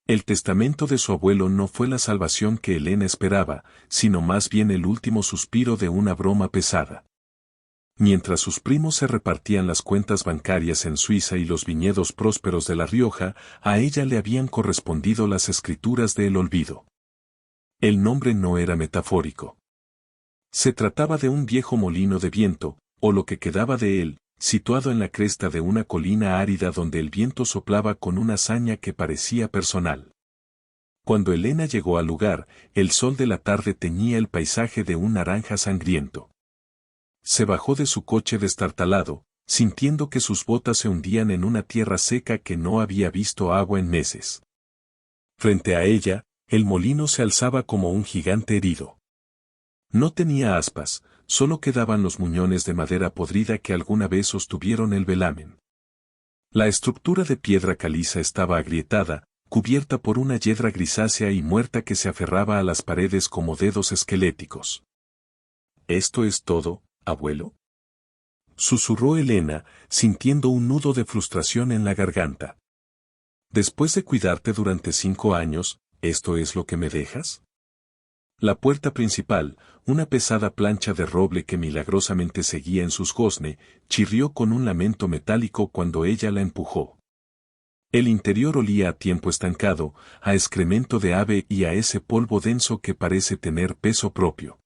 El testamento de su abuelo no fue la salvación que Elena esperaba, sino más bien el último suspiro de una broma pesada. Mientras sus primos se repartían las cuentas bancarias en Suiza y los viñedos prósperos de La Rioja, a ella le habían correspondido las escrituras del olvido. El nombre no era metafórico. Se trataba de un viejo molino de viento, o lo que quedaba de él, situado en la cresta de una colina árida donde el viento soplaba con una saña que parecía personal. Cuando Elena llegó al lugar, el sol de la tarde teñía el paisaje de un naranja sangriento. Se bajó de su coche destartalado, sintiendo que sus botas se hundían en una tierra seca que no había visto agua en meses. Frente a ella, el molino se alzaba como un gigante herido. No tenía aspas, solo quedaban los muñones de madera podrida que alguna vez sostuvieron el velamen. La estructura de piedra caliza estaba agrietada, cubierta por una hiedra grisácea y muerta que se aferraba a las paredes como dedos esqueléticos. ¿Esto es todo, abuelo?, susurró Elena, sintiendo un nudo de frustración en la garganta. Después de cuidarte durante 5 años, ¿esto es lo que me dejas? La puerta principal, una pesada plancha de roble que milagrosamente seguía en sus goznes, chirrió con un lamento metálico cuando ella la empujó. El interior olía a tiempo estancado, a excremento de ave y a ese polvo denso que parece tener peso propio.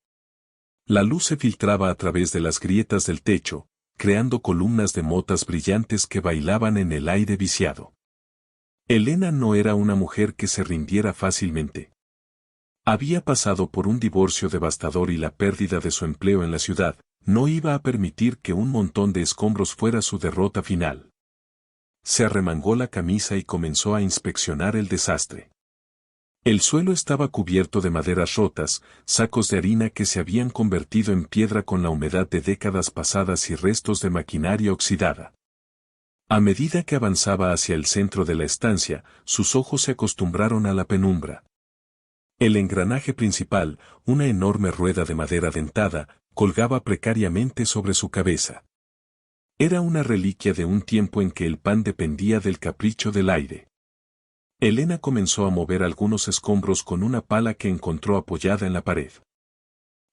La luz se filtraba a través de las grietas del techo, creando columnas de motas brillantes que bailaban en el aire viciado. Elena no era una mujer que se rindiera fácilmente. Había pasado por un divorcio devastador y la pérdida de su empleo en la ciudad, no iba a permitir que un montón de escombros fuera su derrota final. Se arremangó la camisa y comenzó a inspeccionar el desastre. El suelo estaba cubierto de maderas rotas, sacos de harina que se habían convertido en piedra con la humedad de décadas pasadas y restos de maquinaria oxidada. A medida que avanzaba hacia el centro de la estancia, sus ojos se acostumbraron a la penumbra. El engranaje principal, una enorme rueda de madera dentada, colgaba precariamente sobre su cabeza. Era una reliquia de un tiempo en que el pan dependía del capricho del aire. Elena comenzó a mover algunos escombros con una pala que encontró apoyada en la pared.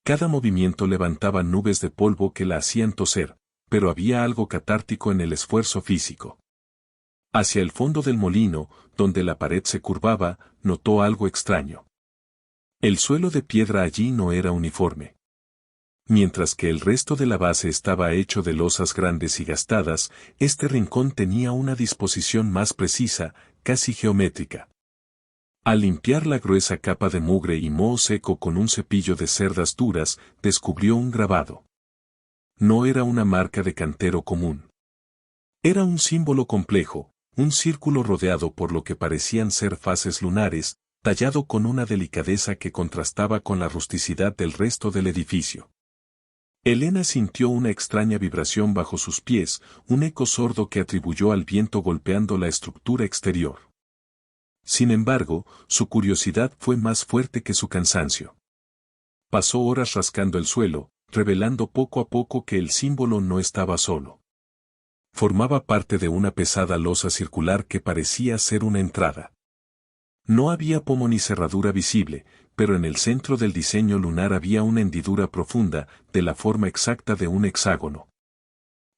Cada movimiento levantaba nubes de polvo que la hacían toser, pero había algo catártico en el esfuerzo físico. Hacia el fondo del molino, donde la pared se curvaba, notó algo extraño. El suelo de piedra allí no era uniforme. Mientras que el resto de la base estaba hecho de losas grandes y gastadas, este rincón tenía una disposición más precisa, casi geométrica. Al limpiar la gruesa capa de mugre y moho seco con un cepillo de cerdas duras, descubrió un grabado. No era una marca de cantero común. Era un símbolo complejo, un círculo rodeado por lo que parecían ser fases lunares, tallado con una delicadeza que contrastaba con la rusticidad del resto del edificio. Elena sintió una extraña vibración bajo sus pies, un eco sordo que atribuyó al viento golpeando la estructura exterior. Sin embargo, su curiosidad fue más fuerte que su cansancio. Pasó horas rascando el suelo, revelando poco a poco que el símbolo no estaba solo. Formaba parte de una pesada losa circular que parecía ser una entrada. No había pomo ni cerradura visible, pero en el centro del diseño lunar había una hendidura profunda, de la forma exacta de un hexágono.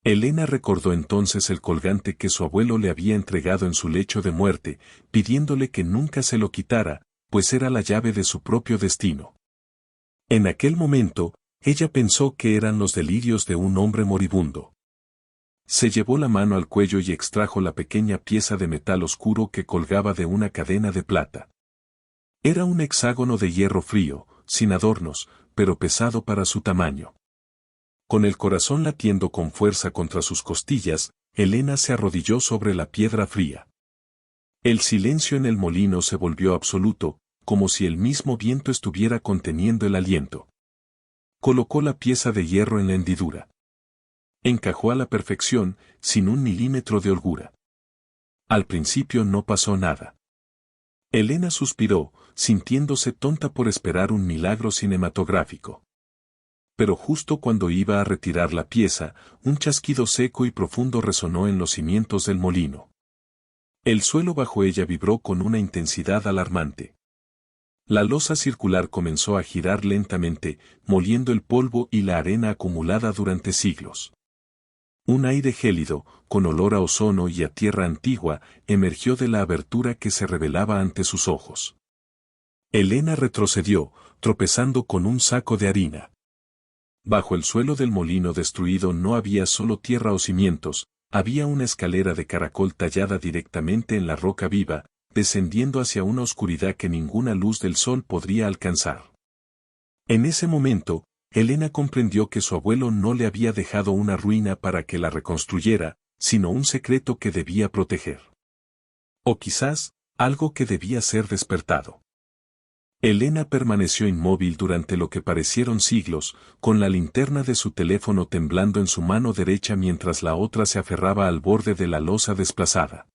Elena recordó entonces el colgante que su abuelo le había entregado en su lecho de muerte, pidiéndole que nunca se lo quitara, pues era la llave de su propio destino. En aquel momento, ella pensó que eran los delirios de un hombre moribundo. Se llevó la mano al cuello y extrajo la pequeña pieza de metal oscuro que colgaba de una cadena de plata. Era un hexágono de hierro frío, sin adornos, pero pesado para su tamaño. Con el corazón latiendo con fuerza contra sus costillas, Elena se arrodilló sobre la piedra fría. El silencio en el molino se volvió absoluto, como si el mismo viento estuviera conteniendo el aliento. Colocó la pieza de hierro en la hendidura. Encajó a la perfección, sin un milímetro de holgura. Al principio no pasó nada. Elena suspiró, sintiéndose tonta por esperar un milagro cinematográfico. Pero justo cuando iba a retirar la pieza, un chasquido seco y profundo resonó en los cimientos del molino. El suelo bajo ella vibró con una intensidad alarmante. La losa circular comenzó a girar lentamente, moliendo el polvo y la arena acumulada durante siglos. Un aire gélido, con olor a ozono y a tierra antigua, emergió de la abertura que se revelaba ante sus ojos. Elena retrocedió, tropezando con un saco de harina. Bajo el suelo del molino destruido no había solo tierra o cimientos, había una escalera de caracol tallada directamente en la roca viva, descendiendo hacia una oscuridad que ninguna luz del sol podría alcanzar. En ese momento, Elena comprendió que su abuelo no le había dejado una ruina para que la reconstruyera, sino un secreto que debía proteger. O quizás, algo que debía ser despertado. Elena permaneció inmóvil durante lo que parecieron siglos, con la linterna de su teléfono temblando en su mano derecha mientras la otra se aferraba al borde de la losa desplazada.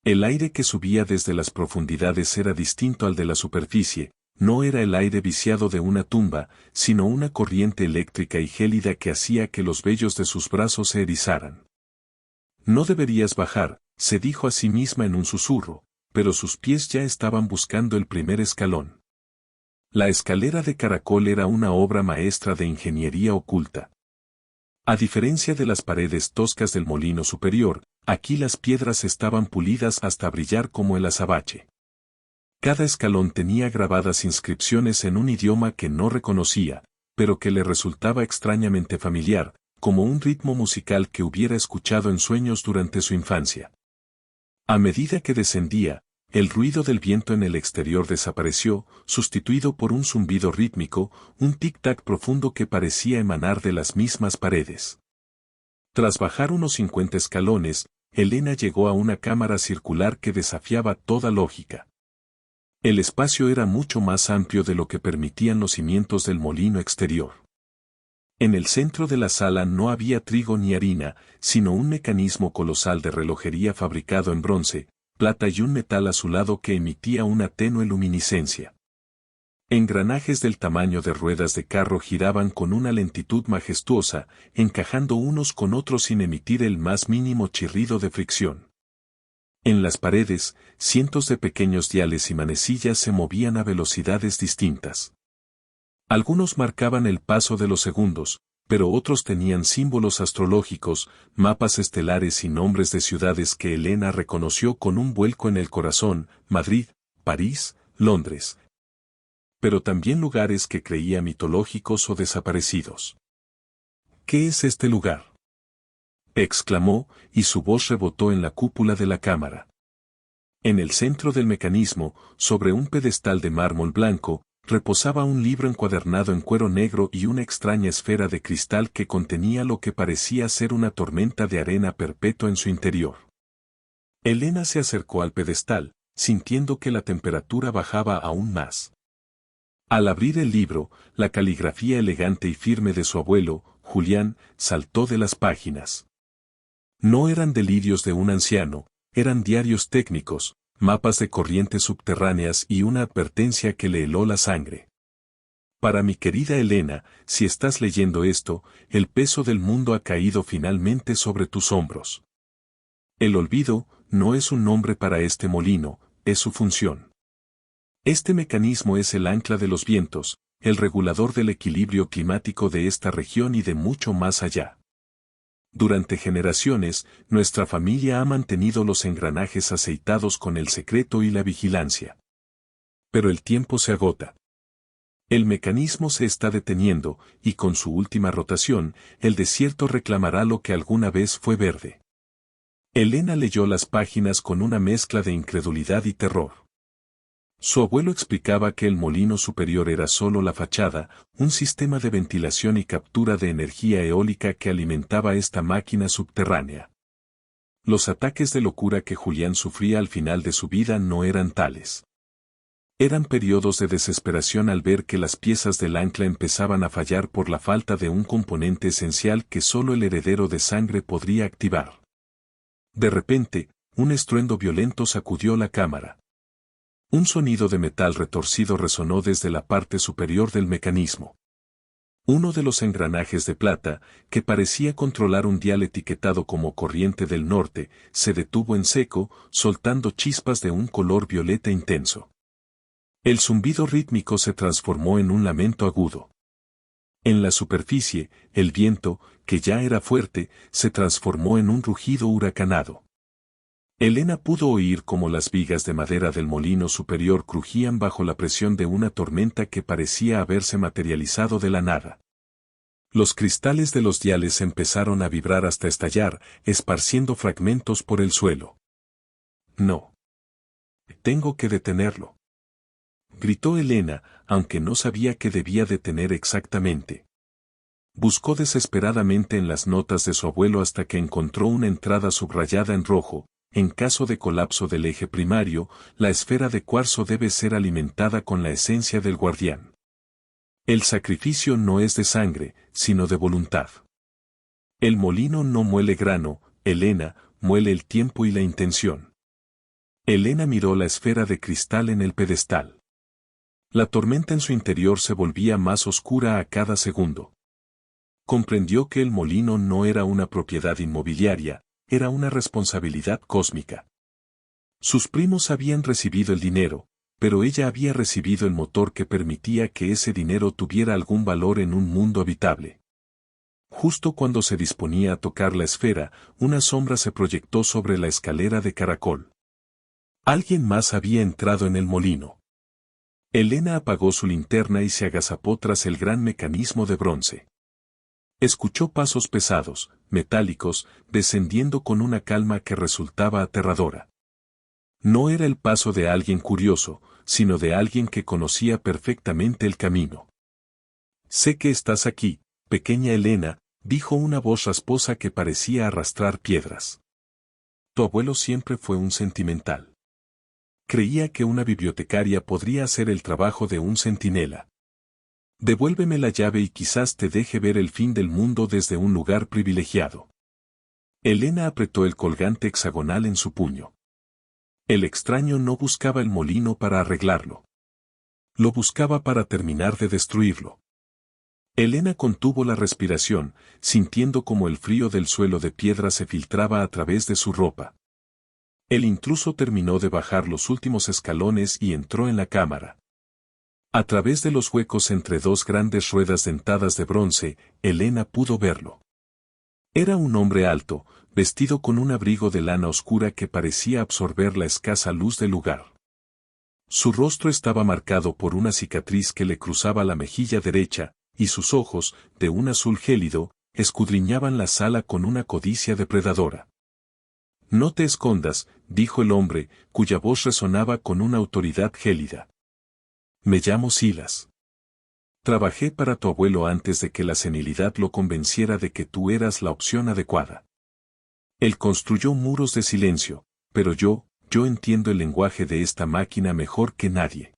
El aire que subía desde las profundidades era distinto al de la superficie, no era el aire viciado de una tumba, sino una corriente eléctrica y gélida que hacía que los vellos de sus brazos se erizaran. No deberías bajar, se dijo a sí misma en un susurro, pero sus pies ya estaban buscando el primer escalón. La escalera de caracol era una obra maestra de ingeniería oculta. A diferencia de las paredes toscas del molino superior, aquí las piedras estaban pulidas hasta brillar como el azabache. Cada escalón tenía grabadas inscripciones en un idioma que no reconocía, pero que le resultaba extrañamente familiar, como un ritmo musical que hubiera escuchado en sueños durante su infancia. A medida que descendía, el ruido del viento en el exterior desapareció, sustituido por un zumbido rítmico, un tic-tac profundo que parecía emanar de las mismas paredes. Tras bajar unos 50 escalones, Elena llegó a una cámara circular que desafiaba toda lógica. El espacio era mucho más amplio de lo que permitían los cimientos del molino exterior. En el centro de la sala no había trigo ni harina, sino un mecanismo colosal de relojería fabricado en bronce, plata y un metal azulado que emitía una tenue luminiscencia. Engranajes del tamaño de ruedas de carro giraban con una lentitud majestuosa, encajando unos con otros sin emitir el más mínimo chirrido de fricción. En las paredes, cientos de pequeños diales y manecillas se movían a velocidades distintas. Algunos marcaban el paso de los segundos, pero otros tenían símbolos astrológicos, mapas estelares y nombres de ciudades que Elena reconoció con un vuelco en el corazón: Madrid, París, Londres. Pero también lugares que creía mitológicos o desaparecidos. ¿Qué es este lugar?, exclamó, y su voz rebotó en la cúpula de la cámara. En el centro del mecanismo, sobre un pedestal de mármol blanco, reposaba un libro encuadernado en cuero negro y una extraña esfera de cristal que contenía lo que parecía ser una tormenta de arena perpetua en su interior. Elena se acercó al pedestal, sintiendo que la temperatura bajaba aún más. Al abrir el libro, la caligrafía elegante y firme de su abuelo, Julián, saltó de las páginas. No eran delirios de un anciano, eran diarios técnicos, mapas de corrientes subterráneas y una advertencia que le heló la sangre. Para mi querida Elena, si estás leyendo esto, el peso del mundo ha caído finalmente sobre tus hombros. El olvido no es un nombre para este molino, es su función. Este mecanismo es el ancla de los vientos, el regulador del equilibrio climático de esta región y de mucho más allá. Durante generaciones, nuestra familia ha mantenido los engranajes aceitados con el secreto y la vigilancia. Pero el tiempo se agota. El mecanismo se está deteniendo, y con su última rotación, el desierto reclamará lo que alguna vez fue verde. Elena leyó las páginas con una mezcla de incredulidad y terror. Su abuelo explicaba que el molino superior era solo la fachada, un sistema de ventilación y captura de energía eólica que alimentaba esta máquina subterránea. Los ataques de locura que Julián sufría al final de su vida no eran tales. Eran periodos de desesperación al ver que las piezas del ancla empezaban a fallar por la falta de un componente esencial que solo el heredero de sangre podría activar. De repente, un estruendo violento sacudió la cámara. Un sonido de metal retorcido resonó desde la parte superior del mecanismo. Uno de los engranajes de plata, que parecía controlar un dial etiquetado como corriente del norte, se detuvo en seco, soltando chispas de un color violeta intenso. El zumbido rítmico se transformó en un lamento agudo. En la superficie, el viento, que ya era fuerte, se transformó en un rugido huracanado. Elena pudo oír cómo las vigas de madera del molino superior crujían bajo la presión de una tormenta que parecía haberse materializado de la nada. Los cristales de los diales empezaron a vibrar hasta estallar, esparciendo fragmentos por el suelo. No. Tengo que detenerlo. Gritó Elena, aunque no sabía qué debía detener exactamente. Buscó desesperadamente en las notas de su abuelo hasta que encontró una entrada subrayada en rojo. En caso de colapso del eje primario, la esfera de cuarzo debe ser alimentada con la esencia del guardián. El sacrificio no es de sangre, sino de voluntad. El molino no muele grano, Elena, muele el tiempo y la intención. Elena miró la esfera de cristal en el pedestal. La tormenta en su interior se volvía más oscura a cada segundo. Comprendió que el molino no era una propiedad inmobiliaria, era una responsabilidad cósmica. Sus primos habían recibido el dinero, pero ella había recibido el motor que permitía que ese dinero tuviera algún valor en un mundo habitable. Justo cuando se disponía a tocar la esfera, una sombra se proyectó sobre la escalera de caracol. Alguien más había entrado en el molino. Elena apagó su linterna y se agazapó tras el gran mecanismo de bronce. Escuchó pasos pesados, metálicos, descendiendo con una calma que resultaba aterradora. No era el paso de alguien curioso, sino de alguien que conocía perfectamente el camino. Sé que estás aquí, pequeña Elena, dijo una voz rasposa que parecía arrastrar piedras. Tu abuelo siempre fue un sentimental. Creía que una bibliotecaria podría hacer el trabajo de un centinela. Devuélveme la llave y quizás te deje ver el fin del mundo desde un lugar privilegiado. Elena apretó el colgante hexagonal en su puño. El extraño no buscaba el molino para arreglarlo. Lo buscaba para terminar de destruirlo. Elena contuvo la respiración, sintiendo como el frío del suelo de piedra se filtraba a través de su ropa. El intruso terminó de bajar los últimos escalones y entró en la cámara. A través de los huecos entre dos grandes ruedas dentadas de bronce, Elena pudo verlo. Era un hombre alto, vestido con un abrigo de lana oscura que parecía absorber la escasa luz del lugar. Su rostro estaba marcado por una cicatriz que le cruzaba la mejilla derecha, y sus ojos, de un azul gélido, escudriñaban la sala con una codicia depredadora. No te escondas, dijo el hombre, cuya voz resonaba con una autoridad gélida. Me llamo Silas. Trabajé para tu abuelo antes de que la senilidad lo convenciera de que tú eras la opción adecuada. Él construyó muros de silencio, pero yo entiendo el lenguaje de esta máquina mejor que nadie.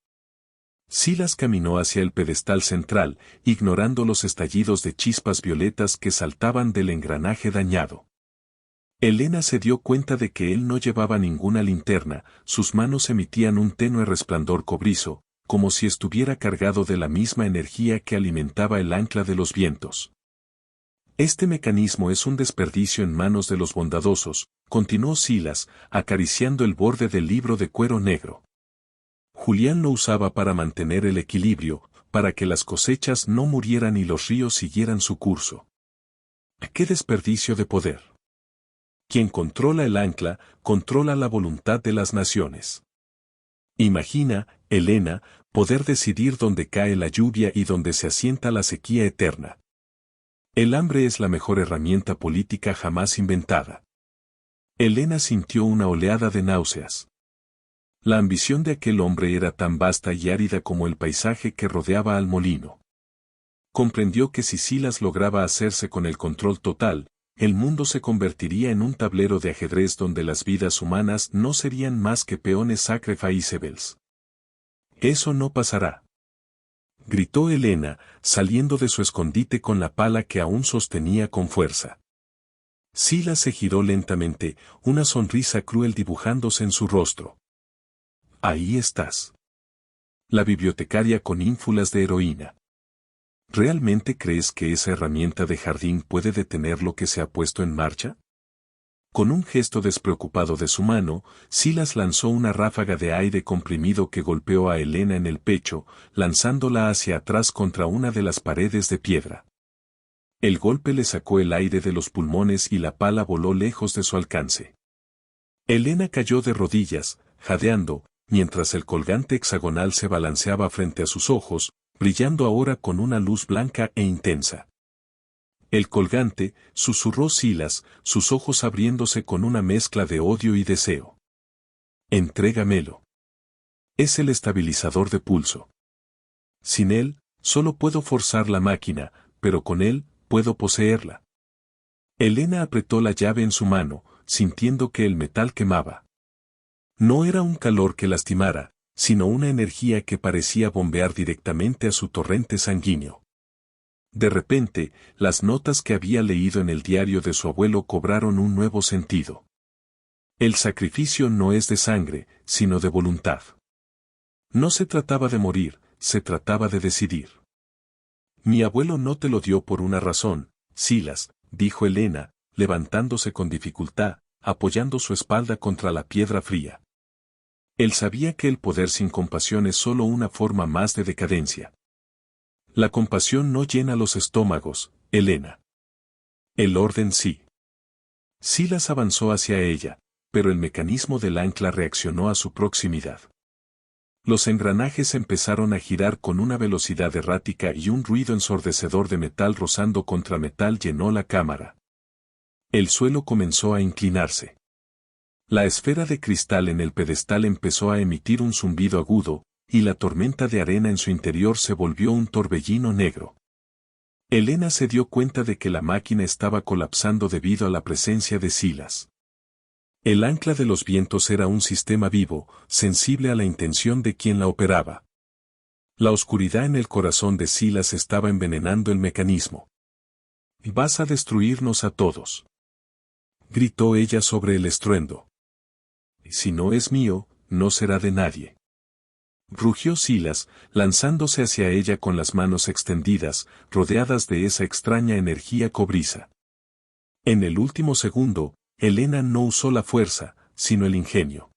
Silas caminó hacia el pedestal central, ignorando los estallidos de chispas violetas que saltaban del engranaje dañado. Elena se dio cuenta de que él no llevaba ninguna linterna, sus manos emitían un tenue resplandor cobrizo, como si estuviera cargado de la misma energía que alimentaba el ancla de los vientos. Este mecanismo es un desperdicio en manos de los bondadosos, continuó Silas, acariciando el borde del libro de cuero negro. Julián lo usaba para mantener el equilibrio, para que las cosechas no murieran y los ríos siguieran su curso. ¡Qué desperdicio de poder! Quien controla el ancla, controla la voluntad de las naciones. Imagina, Elena, poder decidir dónde cae la lluvia y dónde se asienta la sequía eterna. El hambre es la mejor herramienta política jamás inventada. Elena sintió una oleada de náuseas. La ambición de aquel hombre era tan vasta y árida como el paisaje que rodeaba al molino. Comprendió que si Silas lograba hacerse con el control total, el mundo se convertiría en un tablero de ajedrez donde las vidas humanas no serían más que peones sacrificables. Eso no pasará. Gritó Elena, saliendo de su escondite con la pala que aún sostenía con fuerza. Silas se giró lentamente, una sonrisa cruel dibujándose en su rostro. Ahí estás. La bibliotecaria con ínfulas de heroína. ¿Realmente crees que esa herramienta de jardín puede detener lo que se ha puesto en marcha? Con un gesto despreocupado de su mano, Silas lanzó una ráfaga de aire comprimido que golpeó a Elena en el pecho, lanzándola hacia atrás contra una de las paredes de piedra. El golpe le sacó el aire de los pulmones y la pala voló lejos de su alcance. Elena cayó de rodillas, jadeando, mientras el colgante hexagonal se balanceaba frente a sus ojos, brillando ahora con una luz blanca e intensa. El colgante, susurró Silas, sus ojos abriéndose con una mezcla de odio y deseo. Entrégamelo. Es el estabilizador de pulso. Sin él, solo puedo forzar la máquina, pero con él, puedo poseerla. Elena apretó la llave en su mano, sintiendo que el metal quemaba. No era un calor que lastimara, sino una energía que parecía bombear directamente a su torrente sanguíneo. De repente, las notas que había leído en el diario de su abuelo cobraron un nuevo sentido. El sacrificio no es de sangre, sino de voluntad. No se trataba de morir, se trataba de decidir. Mi abuelo no te lo dio por una razón, Silas, dijo Elena, levantándose con dificultad, apoyando su espalda contra la piedra fría. Él sabía que el poder sin compasión es solo una forma más de decadencia. La compasión no llena los estómagos, Elena. El orden sí. Silas avanzó hacia ella, pero el mecanismo del ancla reaccionó a su proximidad. Los engranajes empezaron a girar con una velocidad errática y un ruido ensordecedor de metal rozando contra metal llenó la cámara. El suelo comenzó a inclinarse. La esfera de cristal en el pedestal empezó a emitir un zumbido agudo, y la tormenta de arena en su interior se volvió un torbellino negro. Elena se dio cuenta de que la máquina estaba colapsando debido a la presencia de Silas. El ancla de los vientos era un sistema vivo, sensible a la intención de quien la operaba. La oscuridad en el corazón de Silas estaba envenenando el mecanismo. «Vas a destruirnos a todos», gritó ella sobre el estruendo. «Si no es mío, no será de nadie». Rugió Silas, lanzándose hacia ella con las manos extendidas, rodeadas de esa extraña energía cobriza. En el último segundo, Elena no usó la fuerza, sino el ingenio.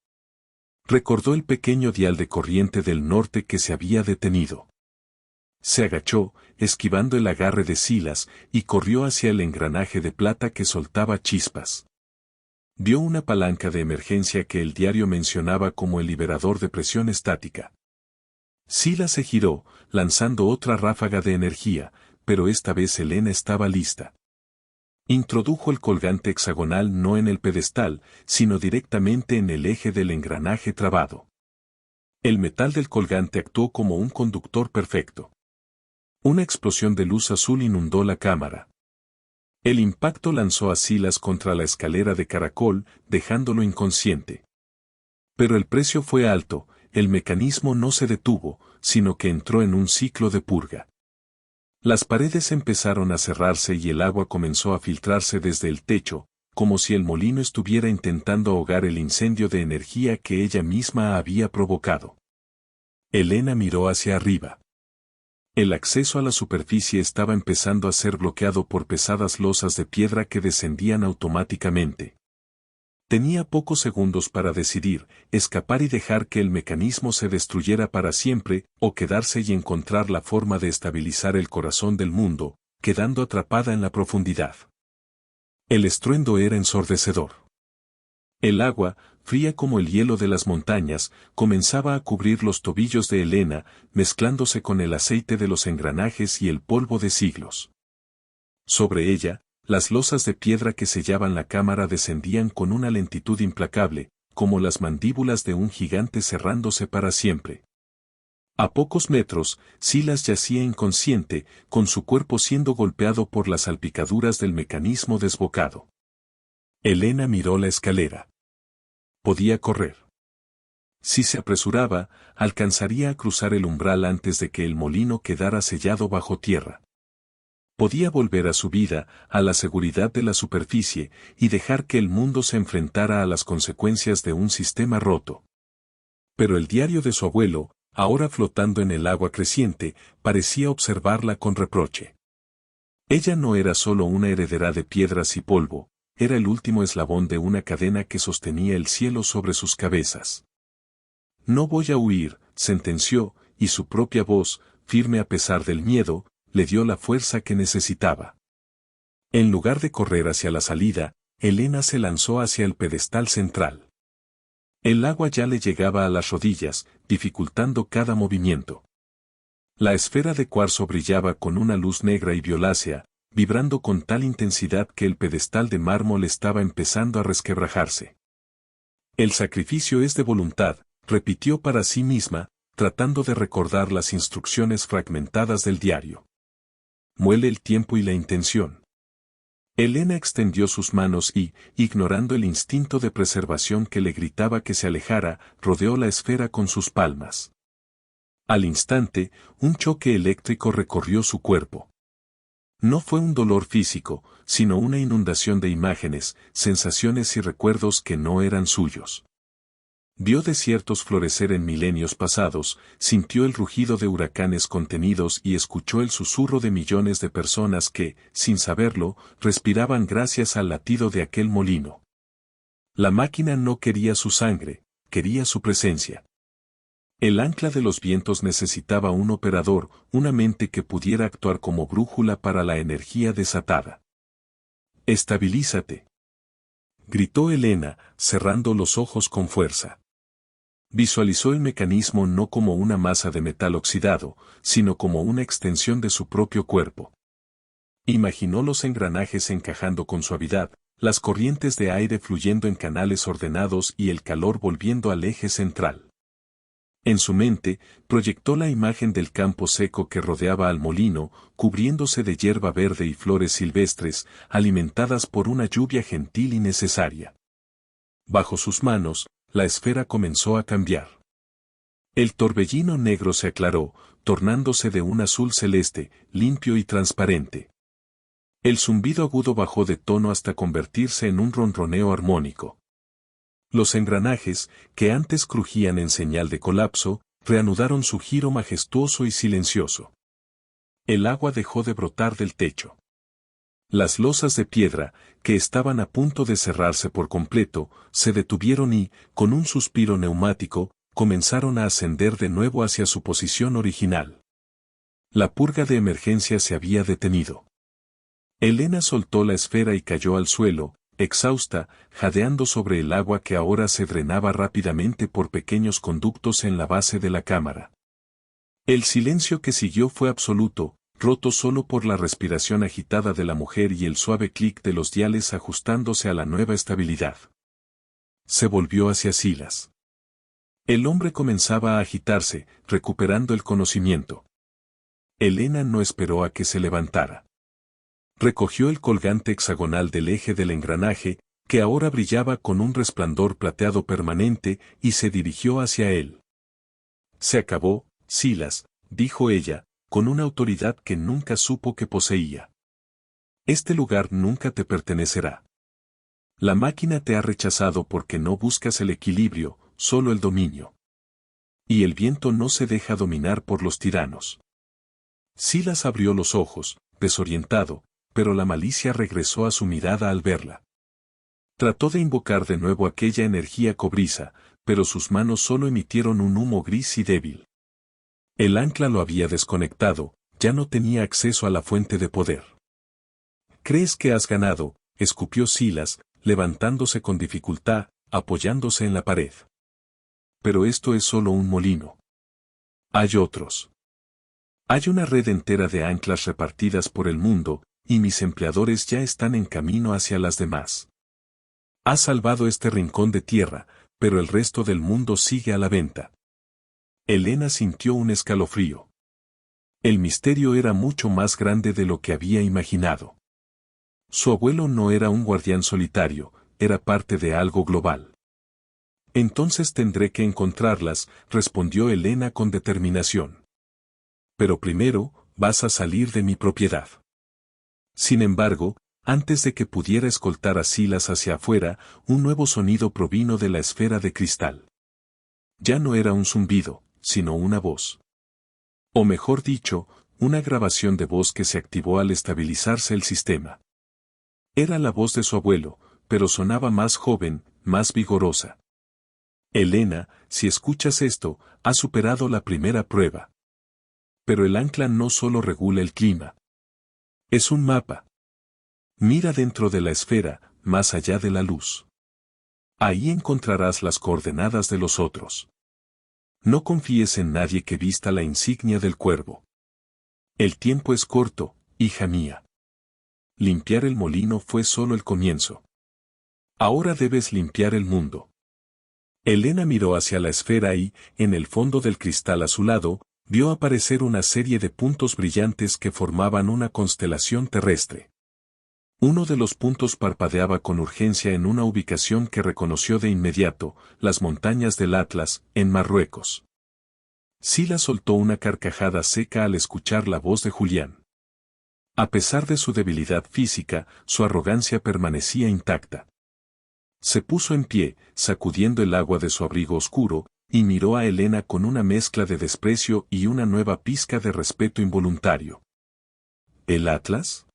Recordó el pequeño dial de corriente del norte que se había detenido. Se agachó, esquivando el agarre de Silas, y corrió hacia el engranaje de plata que soltaba chispas. Vio una palanca de emergencia que el diario mencionaba como el liberador de presión estática. Silas se giró, lanzando otra ráfaga de energía, pero esta vez Elena estaba lista. Introdujo el colgante hexagonal no en el pedestal, sino directamente en el eje del engranaje trabado. El metal del colgante actuó como un conductor perfecto. Una explosión de luz azul inundó la cámara. El impacto lanzó a Silas contra la escalera de caracol, dejándolo inconsciente. Pero el precio fue alto, el mecanismo no se detuvo, sino que entró en un ciclo de purga. Las paredes empezaron a cerrarse y el agua comenzó a filtrarse desde el techo, como si el molino estuviera intentando ahogar el incendio de energía que ella misma había provocado. Elena miró hacia arriba. El acceso a la superficie estaba empezando a ser bloqueado por pesadas losas de piedra que descendían automáticamente. Tenía pocos segundos para decidir, escapar y dejar que el mecanismo se destruyera para siempre, o quedarse y encontrar la forma de estabilizar el corazón del mundo, quedando atrapada en la profundidad. El estruendo era ensordecedor. El agua, fría como el hielo de las montañas, comenzaba a cubrir los tobillos de Elena, mezclándose con el aceite de los engranajes y el polvo de siglos. Sobre ella, las losas de piedra que sellaban la cámara descendían con una lentitud implacable, como las mandíbulas de un gigante cerrándose para siempre. A pocos metros, Silas yacía inconsciente, con su cuerpo siendo golpeado por las salpicaduras del mecanismo desbocado. Elena miró la escalera. Podía correr. Si se apresuraba, alcanzaría a cruzar el umbral antes de que el molino quedara sellado bajo tierra. Podía volver a su vida, a la seguridad de la superficie, y dejar que el mundo se enfrentara a las consecuencias de un sistema roto. Pero el diario de su abuelo, ahora flotando en el agua creciente, parecía observarla con reproche. Ella no era solo una heredera de piedras y polvo, era el último eslabón de una cadena que sostenía el cielo sobre sus cabezas. No voy a huir, sentenció, y su propia voz, firme a pesar del miedo, le dio la fuerza que necesitaba. En lugar de correr hacia la salida, Elena se lanzó hacia el pedestal central. El agua ya le llegaba a las rodillas, dificultando cada movimiento. La esfera de cuarzo brillaba con una luz negra y violácea, vibrando con tal intensidad que el pedestal de mármol estaba empezando a resquebrajarse. El sacrificio es de voluntad, repitió para sí misma, tratando de recordar las instrucciones fragmentadas del diario. Muele el tiempo y la intención. Elena extendió sus manos y, ignorando el instinto de preservación que le gritaba que se alejara, rodeó la esfera con sus palmas. Al instante, un choque eléctrico recorrió su cuerpo. No fue un dolor físico, sino una inundación de imágenes, sensaciones y recuerdos que no eran suyos. Vio desiertos florecer en milenios pasados, sintió el rugido de huracanes contenidos y escuchó el susurro de millones de personas que, sin saberlo, respiraban gracias al latido de aquel molino. La máquina no quería su sangre, quería su presencia. El ancla de los vientos necesitaba un operador, una mente que pudiera actuar como brújula para la energía desatada. «Estabilízate», gritó Elena, cerrando los ojos con fuerza. Visualizó el mecanismo no como una masa de metal oxidado, sino como una extensión de su propio cuerpo. Imaginó los engranajes encajando con suavidad, las corrientes de aire fluyendo en canales ordenados y el calor volviendo al eje central. En su mente, proyectó la imagen del campo seco que rodeaba al molino, cubriéndose de hierba verde y flores silvestres, alimentadas por una lluvia gentil y necesaria. Bajo sus manos, la esfera comenzó a cambiar. El torbellino negro se aclaró, tornándose de un azul celeste, limpio y transparente. El zumbido agudo bajó de tono hasta convertirse en un ronroneo armónico. Los engranajes, que antes crujían en señal de colapso, reanudaron su giro majestuoso y silencioso. El agua dejó de brotar del techo. Las losas de piedra, que estaban a punto de cerrarse por completo, se detuvieron y, con un suspiro neumático, comenzaron a ascender de nuevo hacia su posición original. La purga de emergencia se había detenido. Elena soltó la esfera y cayó al suelo, exhausta, jadeando sobre el agua que ahora se drenaba rápidamente por pequeños conductos en la base de la cámara. El silencio que siguió fue absoluto, roto solo por la respiración agitada de la mujer y el suave clic de los diales ajustándose a la nueva estabilidad. Se volvió hacia Silas. El hombre comenzaba a agitarse, recuperando el conocimiento. Elena no esperó a que se levantara. Recogió el colgante hexagonal del eje del engranaje, que ahora brillaba con un resplandor plateado permanente, y se dirigió hacia él. «Se acabó, Silas», dijo ella, con una autoridad que nunca supo que poseía. «Este lugar nunca te pertenecerá. La máquina te ha rechazado porque no buscas el equilibrio, solo el dominio. Y el viento no se deja dominar por los tiranos». Silas abrió los ojos, desorientado, pero la malicia regresó a su mirada al verla. Trató de invocar de nuevo aquella energía cobriza, pero sus manos solo emitieron un humo gris y débil. El ancla lo había desconectado, ya no tenía acceso a la fuente de poder. «¿Crees que has ganado?», escupió Silas, levantándose con dificultad, apoyándose en la pared. «Pero esto es solo un molino. Hay otros. Hay una red entera de anclas repartidas por el mundo, y mis empleadores ya están en camino hacia las demás. Has salvado este rincón de tierra, pero el resto del mundo sigue a la venta». Elena sintió un escalofrío. El misterio era mucho más grande de lo que había imaginado. Su abuelo no era un guardián solitario, era parte de algo global. «Entonces tendré que encontrarlas», respondió Elena con determinación. «Pero primero, vas a salir de mi propiedad». Sin embargo, antes de que pudiera escoltar a Silas hacia afuera, un nuevo sonido provino de la esfera de cristal. Ya no era un zumbido, sino una voz. O mejor dicho, una grabación de voz que se activó al estabilizarse el sistema. Era la voz de su abuelo, pero sonaba más joven, más vigorosa. Elena, si escuchas esto, has superado la primera prueba. Pero el ancla no solo regula el clima. Es un mapa. Mira dentro de la esfera, más allá de la luz. Ahí encontrarás las coordenadas de los otros. No confíes en nadie que vista la insignia del cuervo. El tiempo es corto, hija mía. Limpiar el molino fue solo el comienzo. Ahora debes limpiar el mundo. Elena miró hacia la esfera y, en el fondo del cristal azulado, vio aparecer una serie de puntos brillantes que formaban una constelación terrestre. Uno de los puntos parpadeaba con urgencia en una ubicación que reconoció de inmediato, las montañas del Atlas, en Marruecos. Sila soltó una carcajada seca al escuchar la voz de Julián. A pesar de su debilidad física, su arrogancia permanecía intacta. Se puso en pie, sacudiendo el agua de su abrigo oscuro, y miró a Elena con una mezcla de desprecio y una nueva pizca de respeto involuntario. ¿El Atlas?,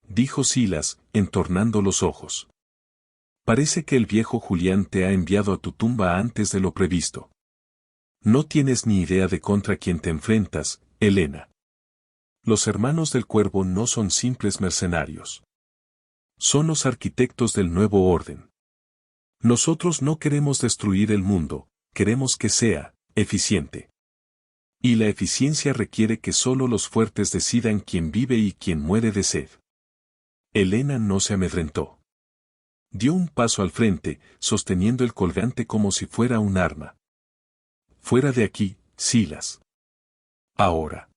dijo Silas, entornando los ojos. Parece que el viejo Julián te ha enviado a tu tumba antes de lo previsto. No tienes ni idea de contra quién te enfrentas, Elena. Los hermanos del Cuervo no son simples mercenarios. Son los arquitectos del nuevo orden. Nosotros no queremos destruir el mundo, queremos que sea eficiente. Y la eficiencia requiere que solo los fuertes decidan quién vive y quién muere de sed. Elena no se amedrentó. Dio un paso al frente, sosteniendo el colgante como si fuera un arma. Fuera de aquí, Silas. Ahora.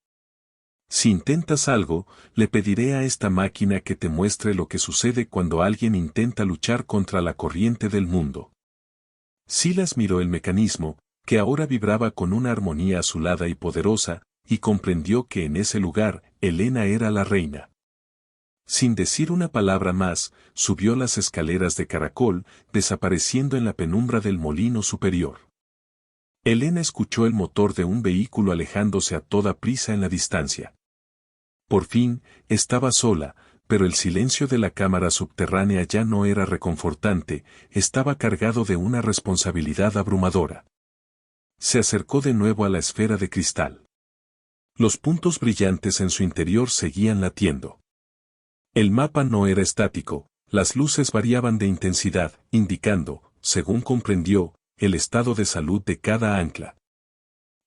Si intentas algo, le pediré a esta máquina que te muestre lo que sucede cuando alguien intenta luchar contra la corriente del mundo. Silas miró el mecanismo, que ahora vibraba con una armonía azulada y poderosa, y comprendió que en ese lugar, Elena era la reina. Sin decir una palabra más, subió las escaleras de caracol, desapareciendo en la penumbra del molino superior. Elena escuchó el motor de un vehículo alejándose a toda prisa en la distancia. Por fin, estaba sola, pero el silencio de la cámara subterránea ya no era reconfortante, estaba cargado de una responsabilidad abrumadora. Se acercó de nuevo a la esfera de cristal. Los puntos brillantes en su interior seguían latiendo. El mapa no era estático, las luces variaban de intensidad, indicando, según comprendió, el estado de salud de cada ancla.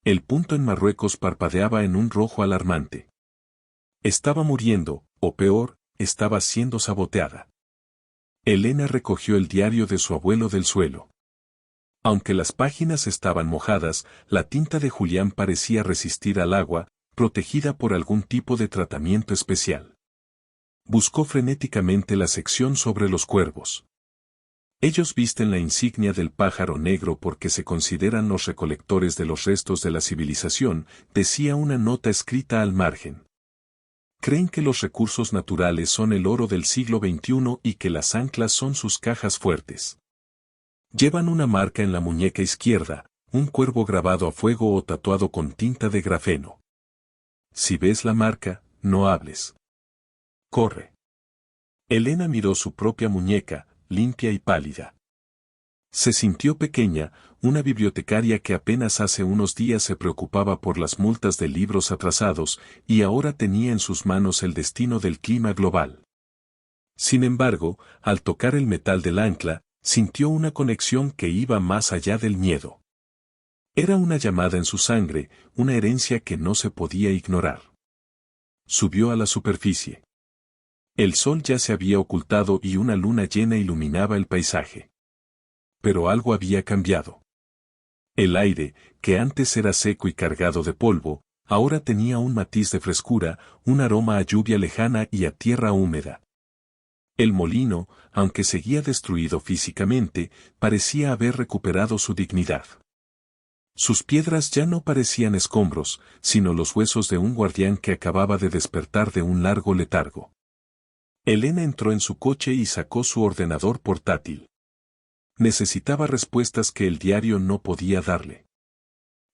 El punto en Marruecos parpadeaba en un rojo alarmante. Estaba muriendo, o peor, estaba siendo saboteada. Elena recogió el diario de su abuelo del suelo. Aunque las páginas estaban mojadas, la tinta de Julián parecía resistir al agua, protegida por algún tipo de tratamiento especial. Buscó frenéticamente la sección sobre los cuervos. Ellos visten la insignia del pájaro negro porque se consideran los recolectores de los restos de la civilización, decía una nota escrita al margen. Creen que los recursos naturales son el oro del siglo XXI y que las anclas son sus cajas fuertes. Llevan una marca en la muñeca izquierda, un cuervo grabado a fuego o tatuado con tinta de grafeno. Si ves la marca, no hables. Corre. Elena miró su propia muñeca, limpia y pálida. Se sintió pequeña, una bibliotecaria que apenas hace unos días se preocupaba por las multas de libros atrasados, y ahora tenía en sus manos el destino del clima global. Sin embargo, al tocar el metal del ancla, sintió una conexión que iba más allá del miedo. Era una llamada en su sangre, una herencia que no se podía ignorar. Subió a la superficie. El sol ya se había ocultado y una luna llena iluminaba el paisaje. Pero algo había cambiado. El aire, que antes era seco y cargado de polvo, ahora tenía un matiz de frescura, un aroma a lluvia lejana y a tierra húmeda. El molino, aunque seguía destruido físicamente, parecía haber recuperado su dignidad. Sus piedras ya no parecían escombros, sino los huesos de un guardián que acababa de despertar de un largo letargo. Elena entró en su coche y sacó su ordenador portátil. Necesitaba respuestas que el diario no podía darle.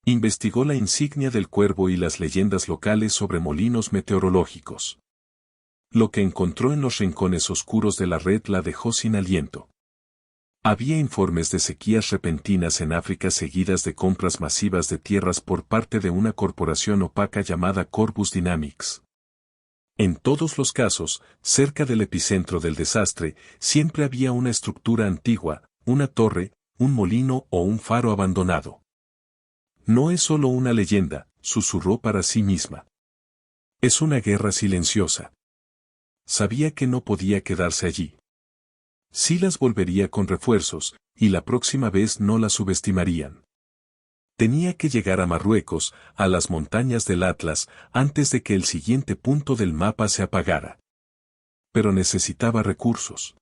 Investigó la insignia del cuervo y las leyendas locales sobre molinos meteorológicos. Lo que encontró en los rincones oscuros de la red la dejó sin aliento. Había informes de sequías repentinas en África seguidas de compras masivas de tierras por parte de una corporación opaca llamada Corvus Dynamics. En todos los casos, cerca del epicentro del desastre, siempre había una estructura antigua, una torre, un molino o un faro abandonado. No es solo una leyenda, susurró para sí misma. Es una guerra silenciosa. Sabía que no podía quedarse allí. Silas volvería con refuerzos, y la próxima vez no la subestimarían. Tenía que llegar a Marruecos, a las montañas del Atlas, antes de que el siguiente punto del mapa se apagara. Pero necesitaba recursos.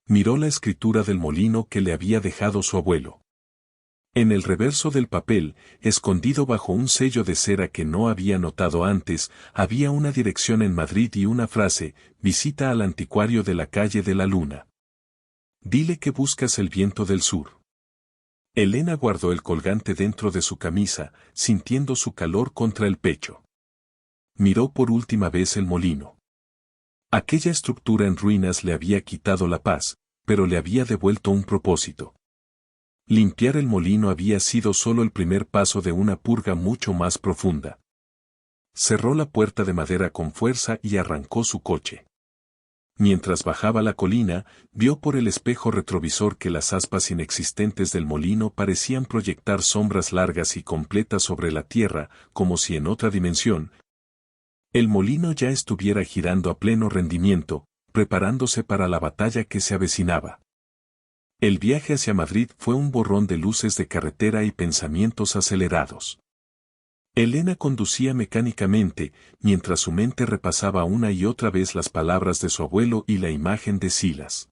Miró la escritura del molino que le había dejado su abuelo. En el reverso del papel, escondido bajo un sello de cera que no había notado antes, había una dirección en Madrid y una frase: visita al anticuario de la calle de la Luna. Dile que buscas el viento del sur. Elena guardó el colgante dentro de su camisa, sintiendo su calor contra el pecho. Miró por última vez el molino. Aquella estructura en ruinas le había quitado la paz, pero le había devuelto un propósito. Limpiar el molino había sido solo el primer paso de una purga mucho más profunda. Cerró la puerta de madera con fuerza y arrancó su coche. Mientras bajaba la colina, vio por el espejo retrovisor que las aspas inexistentes del molino parecían proyectar sombras largas y completas sobre la tierra, como si en otra dimensión el molino ya estuviera girando a pleno rendimiento, preparándose para la batalla que se avecinaba. El viaje hacia Madrid fue un borrón de luces de carretera y pensamientos acelerados. Elena conducía mecánicamente, mientras su mente repasaba una y otra vez las palabras de su abuelo y la imagen de Silas.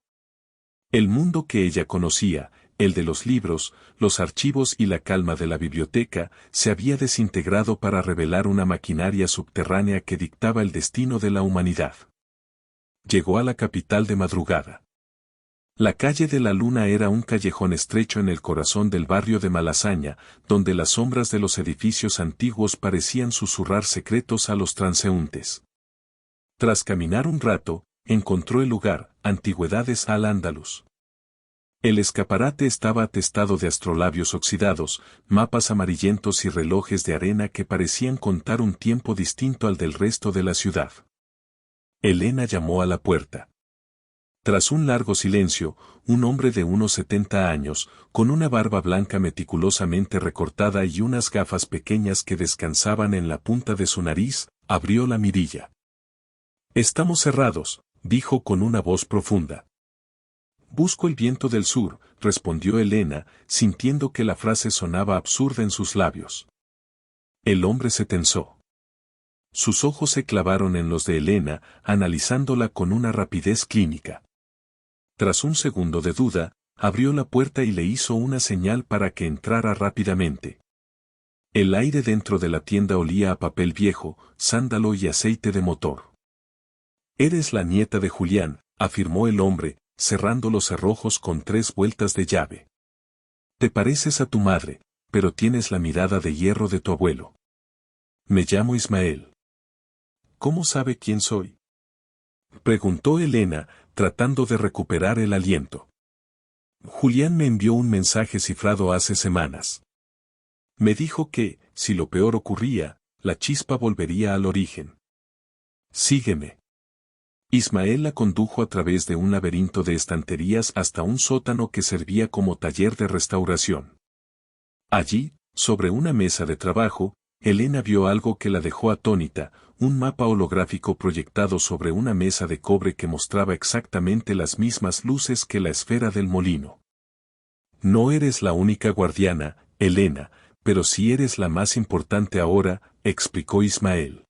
El mundo que ella conocía, el de los libros, los archivos y la calma de la biblioteca, se había desintegrado para revelar una maquinaria subterránea que dictaba el destino de la humanidad. Llegó a la capital de madrugada. La calle de la Luna era un callejón estrecho en el corazón del barrio de Malasaña, donde las sombras de los edificios antiguos parecían susurrar secretos a los transeúntes. Tras caminar un rato, encontró el lugar, Antigüedades al-Ándalus. El escaparate estaba atestado de astrolabios oxidados, mapas amarillentos y relojes de arena que parecían contar un tiempo distinto al del resto de la ciudad. Elena llamó a la puerta. Tras un largo silencio, un hombre de unos 70 años, con una barba blanca meticulosamente recortada y unas gafas pequeñas que descansaban en la punta de su nariz, abrió la mirilla. «Estamos cerrados», dijo con una voz profunda. «Busco el viento del sur», respondió Elena, sintiendo que la frase sonaba absurda en sus labios. El hombre se tensó. Sus ojos se clavaron en los de Elena, analizándola con una rapidez clínica. Tras un segundo de duda, abrió la puerta y le hizo una señal para que entrara rápidamente. El aire dentro de la tienda olía a papel viejo, sándalo y aceite de motor. «Eres la nieta de Julián», afirmó el hombre, cerrando los cerrojos con 3 vueltas de llave. «Te pareces a tu madre, pero tienes la mirada de hierro de tu abuelo. Me llamo Ismael». «¿Cómo sabe quién soy?», preguntó Elena, tratando de recuperar el aliento. «Julián me envió un mensaje cifrado hace semanas. Me dijo que, si lo peor ocurría, la chispa volvería al origen. Sígueme». Ismael la condujo a través de un laberinto de estanterías hasta un sótano que servía como taller de restauración. Allí, sobre una mesa de trabajo, Elena vio algo que la dejó atónita, un mapa holográfico proyectado sobre una mesa de cobre que mostraba exactamente las mismas luces que la esfera del molino. «No eres la única guardiana, Elena, pero sí eres la más importante ahora», explicó Ismael.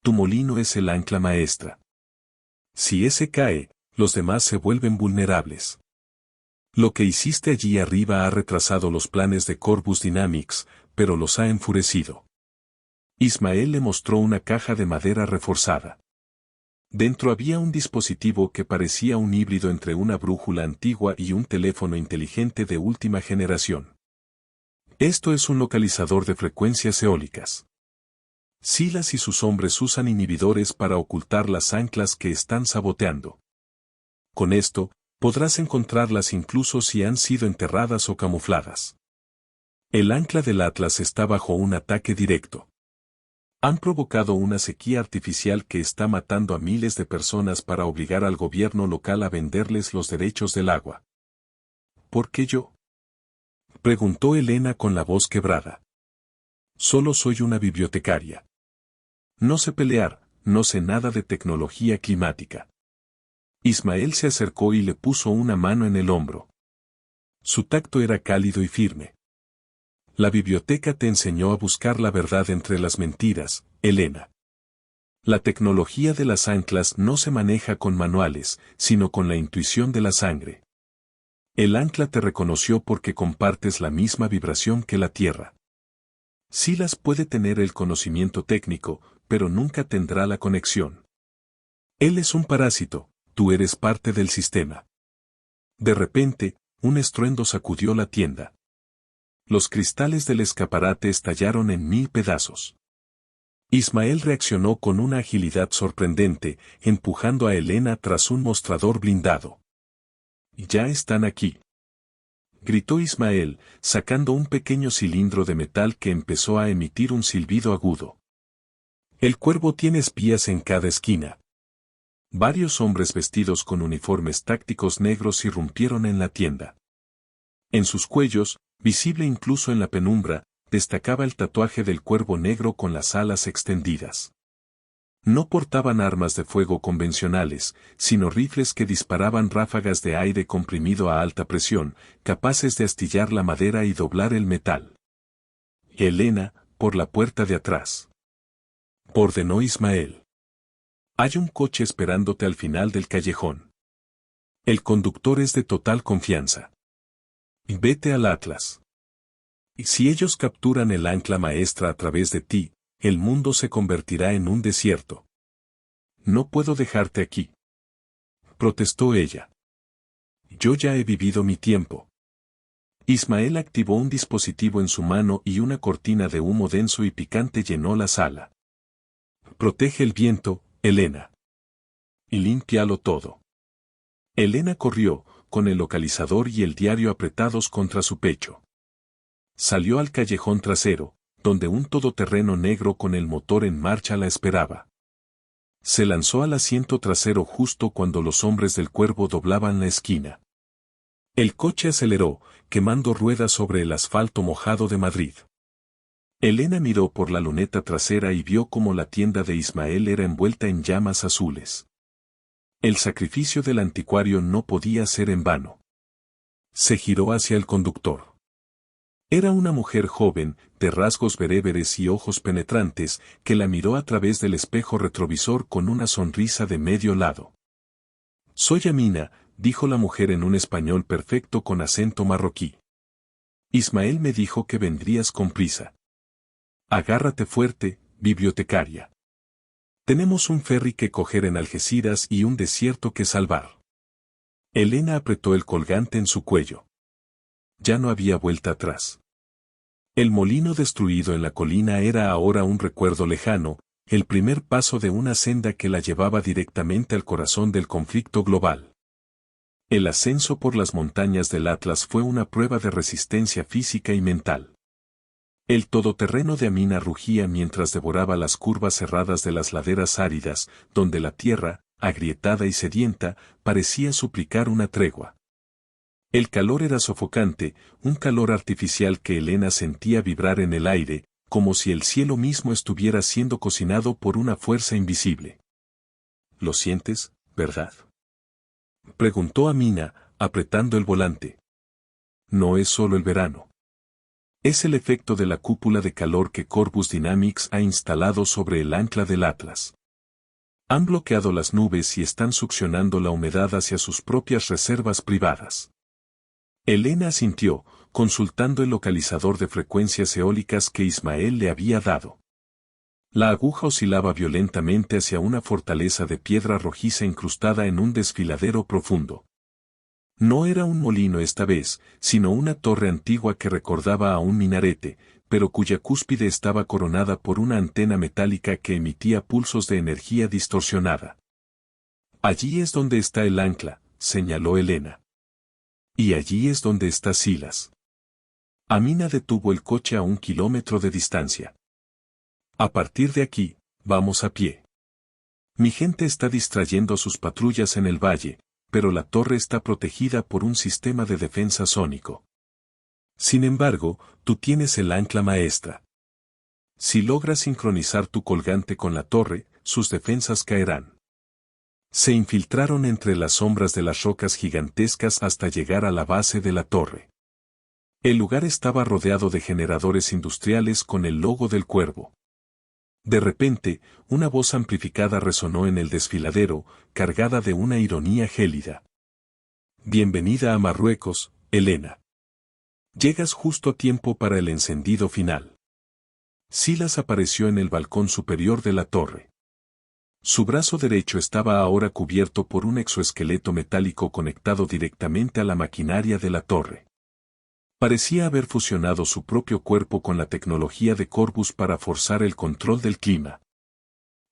«Tu molino es el ancla maestra. Si ese cae, los demás se vuelven vulnerables. Lo que hiciste allí arriba ha retrasado los planes de Corvus Dynamics, pero los ha enfurecido». Ismael le mostró una caja de madera reforzada. Dentro había un dispositivo que parecía un híbrido entre una brújula antigua y un teléfono inteligente de última generación. Esto es un localizador de frecuencias eólicas. Silas y sus hombres usan inhibidores para ocultar las anclas que están saboteando. Con esto, podrás encontrarlas incluso si han sido enterradas o camufladas. El ancla del Atlas está bajo un ataque directo. Han provocado una sequía artificial que está matando a miles de personas para obligar al gobierno local a venderles los derechos del agua. ¿Por qué yo? Preguntó Elena con la voz quebrada. Solo soy una bibliotecaria. No sé pelear, no sé nada de tecnología climática. Ismael se acercó y le puso una mano en el hombro. Su tacto era cálido y firme. La biblioteca te enseñó a buscar la verdad entre las mentiras, Elena. La tecnología de las anclas no se maneja con manuales, sino con la intuición de la sangre. El ancla te reconoció porque compartes la misma vibración que la Tierra. Silas puede tener el conocimiento técnico, pero nunca tendrá la conexión. Él es un parásito, tú eres parte del sistema. De repente, un estruendo sacudió la tienda. Los cristales del escaparate estallaron en 1000 pedazos. Ismael reaccionó con una agilidad sorprendente, empujando a Elena tras un mostrador blindado. «Ya están aquí», gritó Ismael, sacando un pequeño cilindro de metal que empezó a emitir un silbido agudo. El cuervo tiene espías en cada esquina. Varios hombres vestidos con uniformes tácticos negros irrumpieron en la tienda. En sus cuellos, visible incluso en la penumbra, destacaba el tatuaje del cuervo negro con las alas extendidas. No portaban armas de fuego convencionales, sino rifles que disparaban ráfagas de aire comprimido a alta presión, capaces de astillar la madera y doblar el metal. «Elena, por la puerta de atrás», ordenó Ismael. «Hay un coche esperándote al final del callejón. El conductor es de total confianza. Vete al Atlas. Y si ellos capturan el ancla maestra a través de ti, el mundo se convertirá en un desierto. No puedo dejarte aquí», protestó ella. «Yo ya he vivido mi tiempo». Ismael activó un dispositivo en su mano y una cortina de humo denso y picante llenó la sala. «Protege el viento, Elena. Y límpialo todo». Elena corrió, con el localizador y el diario apretados contra su pecho. Salió al callejón trasero, donde un todoterreno negro con el motor en marcha la esperaba. Se lanzó al asiento trasero justo cuando los hombres del cuervo doblaban la esquina. El coche aceleró, quemando ruedas sobre el asfalto mojado de Madrid. Elena miró por la luneta trasera y vio cómo la tienda de Ismael era envuelta en llamas azules. El sacrificio del anticuario no podía ser en vano. Se giró hacia el conductor. Era una mujer joven, de rasgos bereberes y ojos penetrantes, que la miró a través del espejo retrovisor con una sonrisa de medio lado. «Soy Amina», dijo la mujer en un español perfecto con acento marroquí. «Ismael me dijo que vendrías con prisa. Agárrate fuerte, bibliotecaria. Tenemos un ferry que coger en Algeciras y un desierto que salvar». Elena apretó el colgante en su cuello. Ya no había vuelta atrás. El molino destruido en la colina era ahora un recuerdo lejano, el primer paso de una senda que la llevaba directamente al corazón del conflicto global. El ascenso por las montañas del Atlas fue una prueba de resistencia física y mental. El todoterreno de Amina rugía mientras devoraba las curvas cerradas de las laderas áridas, donde la tierra, agrietada y sedienta, parecía suplicar una tregua. El calor era sofocante, un calor artificial que Elena sentía vibrar en el aire, como si el cielo mismo estuviera siendo cocinado por una fuerza invisible. «¿Lo sientes, verdad?», preguntó Amina, apretando el volante. «No es solo el verano. Es el efecto de la cúpula de calor que Corvus Dynamics ha instalado sobre el ancla del Atlas. Han bloqueado las nubes y están succionando la humedad hacia sus propias reservas privadas». Elena asintió, consultando el localizador de frecuencias eólicas que Ismael le había dado. La aguja oscilaba violentamente hacia una fortaleza de piedra rojiza incrustada en un desfiladero profundo. No era un molino esta vez, sino una torre antigua que recordaba a un minarete, pero cuya cúspide estaba coronada por una antena metálica que emitía pulsos de energía distorsionada. Allí es donde está el ancla, señaló Elena. Y allí es donde está Silas. Amina detuvo el coche a 1 kilómetro de distancia. A partir de aquí, vamos a pie. Mi gente está distrayendo sus patrullas en el valle, pero la torre está protegida por un sistema de defensa sónico. Sin embargo, tú tienes el ancla maestra. Si logras sincronizar tu colgante con la torre, sus defensas caerán. Se infiltraron entre las sombras de las rocas gigantescas hasta llegar a la base de la torre. El lugar estaba rodeado de generadores industriales con el logo del cuervo. De repente, una voz amplificada resonó en el desfiladero, cargada de una ironía gélida. Bienvenida a Marruecos, Elena. Llegas justo a tiempo para el encendido final. Silas apareció en el balcón superior de la torre. Su brazo derecho estaba ahora cubierto por un exoesqueleto metálico conectado directamente a la maquinaria de la torre. Parecía haber fusionado su propio cuerpo con la tecnología de Corvus para forzar el control del clima.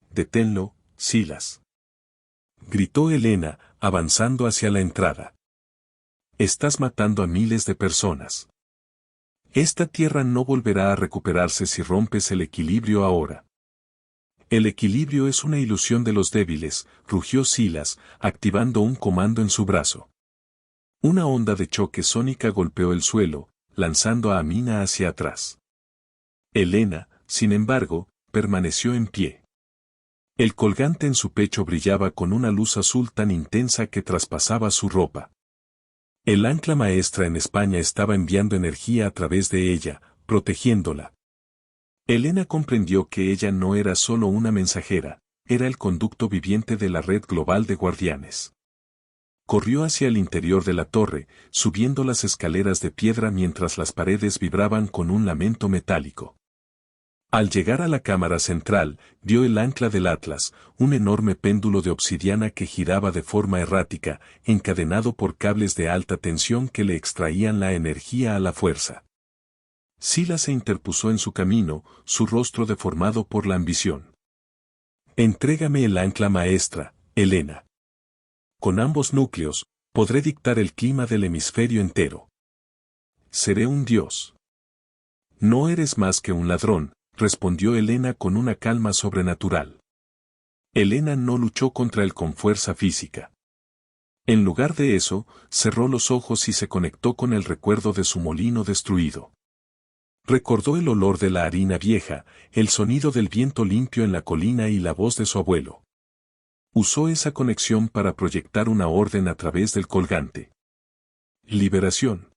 «Deténlo, Silas», gritó Elena, avanzando hacia la entrada. «Estás matando a miles de personas. Esta tierra no volverá a recuperarse si rompes el equilibrio ahora». «El equilibrio es una ilusión de los débiles», rugió Silas, activando un comando en su brazo. Una onda de choque sónica golpeó el suelo, lanzando a Amina hacia atrás. Elena, sin embargo, permaneció en pie. El colgante en su pecho brillaba con una luz azul tan intensa que traspasaba su ropa. El ancla maestra en España estaba enviando energía a través de ella, protegiéndola. Elena comprendió que ella no era solo una mensajera, era el conducto viviente de la red global de guardianes. Corrió hacia el interior de la torre, subiendo las escaleras de piedra mientras las paredes vibraban con un lamento metálico. Al llegar a la cámara central, vio el ancla del Atlas, un enorme péndulo de obsidiana que giraba de forma errática, encadenado por cables de alta tensión que le extraían la energía a la fuerza. Silas se interpuso en su camino, su rostro deformado por la ambición. «Entrégame el ancla maestra, Elena. Con ambos núcleos, podré dictar el clima del hemisferio entero. Seré un dios». «No eres más que un ladrón», respondió Elena con una calma sobrenatural. Elena no luchó contra él con fuerza física. En lugar de eso, cerró los ojos y se conectó con el recuerdo de su molino destruido. Recordó el olor de la harina vieja, el sonido del viento limpio en la colina y la voz de su abuelo. Usó esa conexión para proyectar una orden a través del colgante. Liberación.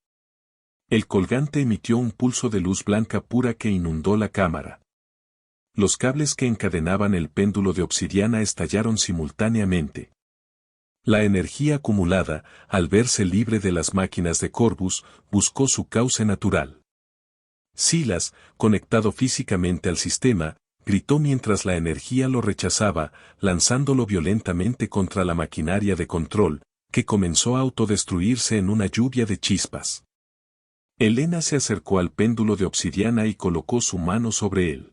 El colgante emitió un pulso de luz blanca pura que inundó la cámara. Los cables que encadenaban el péndulo de obsidiana estallaron simultáneamente. La energía acumulada, al verse libre de las máquinas de Corvus, buscó su cauce natural. Silas, conectado físicamente al sistema, gritó mientras la energía lo rechazaba, lanzándolo violentamente contra la maquinaria de control, que comenzó a autodestruirse en una lluvia de chispas. Elena se acercó al péndulo de obsidiana y colocó su mano sobre él.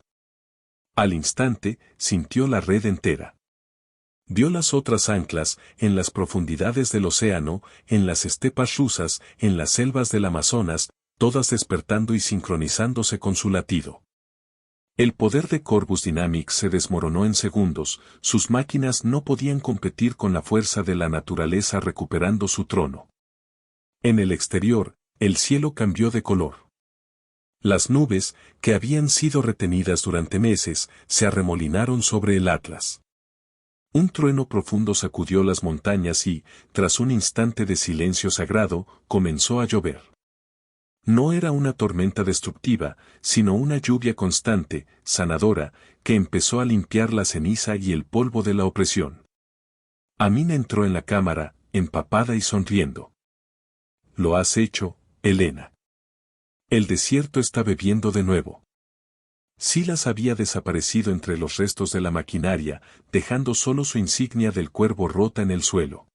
Al instante, sintió la red entera. Vio las otras anclas, en las profundidades del océano, en las estepas rusas, en las selvas del Amazonas, todas despertando y sincronizándose con su latido. El poder de Corvus Dynamics se desmoronó en segundos, sus máquinas no podían competir con la fuerza de la naturaleza recuperando su trono. En el exterior, el cielo cambió de color. Las nubes, que habían sido retenidas durante meses, se arremolinaron sobre el Atlas. Un trueno profundo sacudió las montañas y, tras un instante de silencio sagrado, comenzó a llover. No era una tormenta destructiva, sino una lluvia constante, sanadora, que empezó a limpiar la ceniza y el polvo de la opresión. Amina entró en la cámara, empapada y sonriendo. «Lo has hecho, Elena. El desierto está bebiendo de nuevo». Silas había desaparecido entre los restos de la maquinaria, dejando solo su insignia del cuervo rota en el suelo.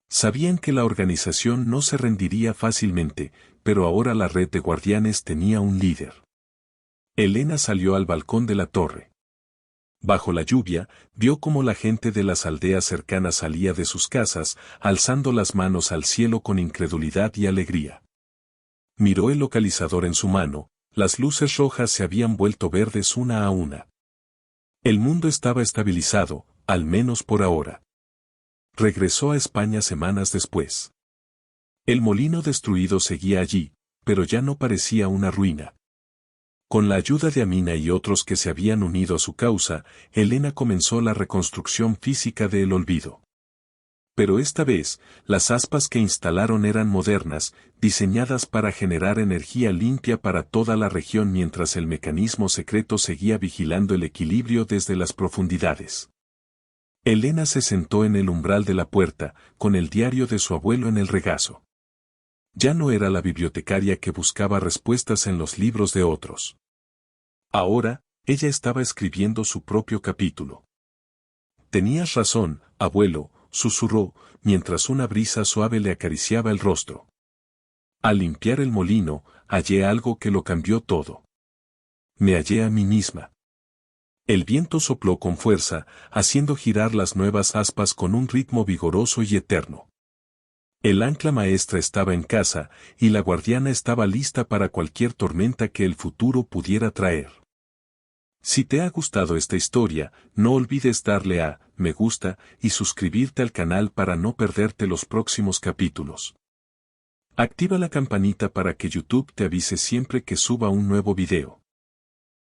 Sabían que la organización no se rendiría fácilmente, pero ahora la red de guardianes tenía un líder. Elena salió al balcón de la torre. Bajo la lluvia, vio cómo la gente de las aldeas cercanas salía de sus casas, alzando las manos al cielo con incredulidad y alegría. Miró el localizador en su mano, las luces rojas se habían vuelto verdes una a una. El mundo estaba estabilizado, al menos por ahora. Regresó a España semanas después. El molino destruido seguía allí, pero ya no parecía una ruina. Con la ayuda de Amina y otros que se habían unido a su causa, Elena comenzó la reconstrucción física de El Olvido. Pero esta vez, las aspas que instalaron eran modernas, diseñadas para generar energía limpia para toda la región mientras el mecanismo secreto seguía vigilando el equilibrio desde las profundidades. Elena se sentó en el umbral de la puerta, con el diario de su abuelo en el regazo. Ya no era la bibliotecaria que buscaba respuestas en los libros de otros. Ahora, ella estaba escribiendo su propio capítulo. Tenías razón, abuelo, susurró, mientras una brisa suave le acariciaba el rostro. Al limpiar el molino, hallé algo que lo cambió todo. Me hallé a mí misma. El viento sopló con fuerza, haciendo girar las nuevas aspas con un ritmo vigoroso y eterno. El ancla maestra estaba en casa, y la guardiana estaba lista para cualquier tormenta que el futuro pudiera traer. Si te ha gustado esta historia, no olvides darle a me gusta y suscribirte al canal para no perderte los próximos capítulos. Activa la campanita para que YouTube te avise siempre que suba un nuevo video.